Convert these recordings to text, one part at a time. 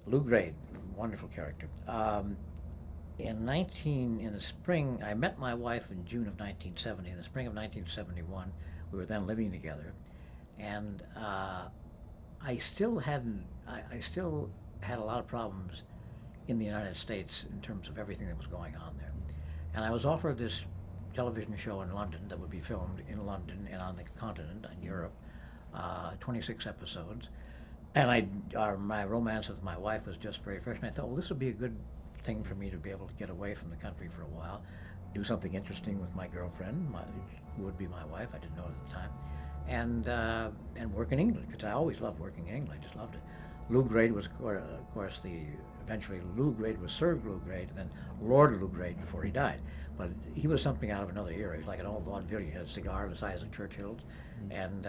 Lew Grade, wonderful character. In the spring, I met my wife in June of 1970. In the spring of 1971, we were then living together, and I still had a lot of problems in the United States in terms of everything that was going on there. And I was offered this television show in London that would be filmed in London and on the continent, in Europe, 26 episodes. And my romance with my wife was just very fresh, and I thought, well, this would be a good thing for me to be able to get away from the country for a while, do something interesting with my girlfriend, who would be my wife. I didn't know at the time, and work in England, because I always loved working in England. I just loved it. Lew Grade was, of course, eventually Lew Grade was Sir Lew Grade, and then Lord Lew Grade before he died. But he was something out of another era. He was like an old vaudeville. He had a cigar the size of Churchill's, and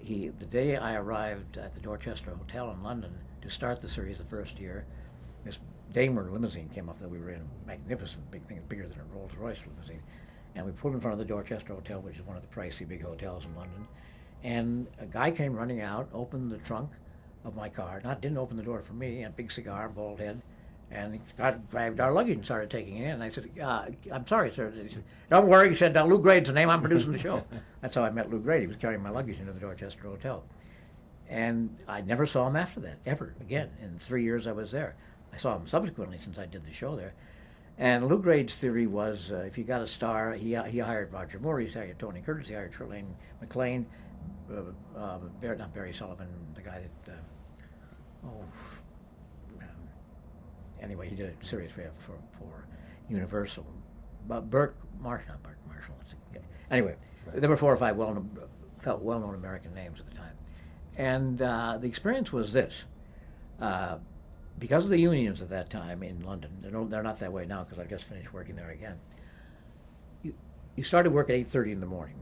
the day I arrived at the Dorchester Hotel in London to start the series the first year, this Daimler limousine came up that we were in, a magnificent big thing, bigger than a Rolls-Royce limousine. And we pulled in front of the Dorchester Hotel, which is one of the pricey big hotels in London. And a guy came running out, opened the trunk of my car, didn't open the door for me, a big cigar, bald head, and he grabbed our luggage and started taking it in. And I said, I'm sorry, sir. He said, don't worry, he said, Lew Grade's the name, I'm producing the show. That's how I met Lew Grade. He was carrying my luggage into the Dorchester Hotel. And I never saw him after that, ever again, in 3 years I was there. I saw him subsequently since I did the show there. And Lew Grade's theory was, if you got a star, he hired Roger Moore, he hired Tony Curtis, he hired Trelane MacLean, not Barry Sullivan, the guy that, anyway, he did a series for Universal. But Burke Marshall. Anyway, there were 4 or 5 well-known American names at the time. And the experience was this. Because of the unions at that time in London, they're not that way now because I've just finished working there again. You started work at 8:30 in the morning.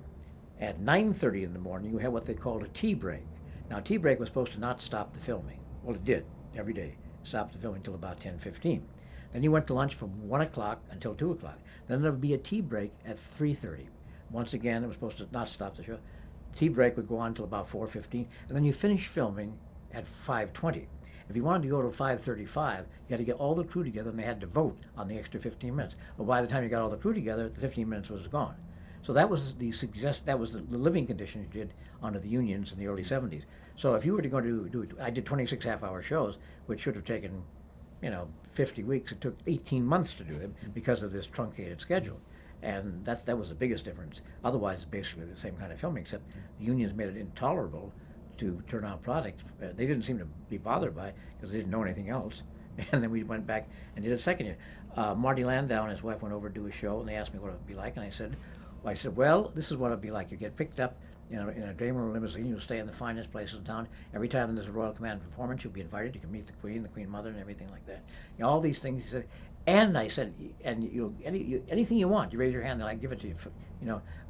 At 9:30 in the morning, you had what they called a tea break. Now, tea break was supposed to not stop the filming. Well, it did, every day. Stopped the filming until about 10:15. Then you went to lunch from 1 o'clock until 2 o'clock. Then there would be a tea break at 3:30. Once again, it was supposed to not stop the show. Tea break would go on until about 4:15, and then you finish filming at 5:20. If you wanted to go to 5:35, you had to get all the crew together, and they had to vote on the extra 15 minutes. Well, by the time you got all the crew together, the 15 minutes was gone. So that was the living conditions you did under the unions in the early 70s. So if you were to go to do it, I did 26 half-hour shows, which should have taken, 50 weeks. It took 18 months to do them because of this truncated schedule. And that was the biggest difference. Otherwise, it's basically the same kind of filming, except the unions made it intolerable to turn out product. They didn't seem to be bothered by it because they didn't know anything else. And then we went back and did a second year. Marty Landau and his wife went over to do a show, and they asked me what it would be like, and I said, well, this is what it'd be like. You get picked up in a Daimler limousine. You'll stay in the finest places in town. Every time there's a Royal Command performance, you'll be invited. You can meet the Queen Mother, and everything like that. All these things. He said, and I said, and anything you want, you raise your hand, they'll give it to you.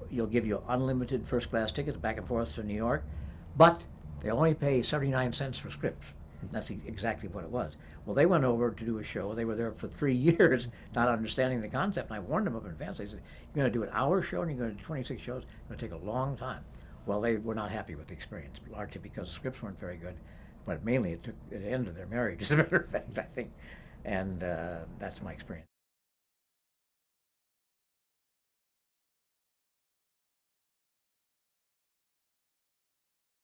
You'll give you unlimited first-class tickets back and forth to New York, but they only pay 79 cents for scripts. That's exactly what it was. Well, they went over to do a show. They were there for 3 years, not understanding the concept, and I warned them up in advance. I said, you're going to do an hour show, and you're going to do 26 shows. It's going to take a long time. Well, they were not happy with the experience, largely because the scripts weren't very good, but mainly it ended their marriage, as a matter of fact, I think. And that's my experience.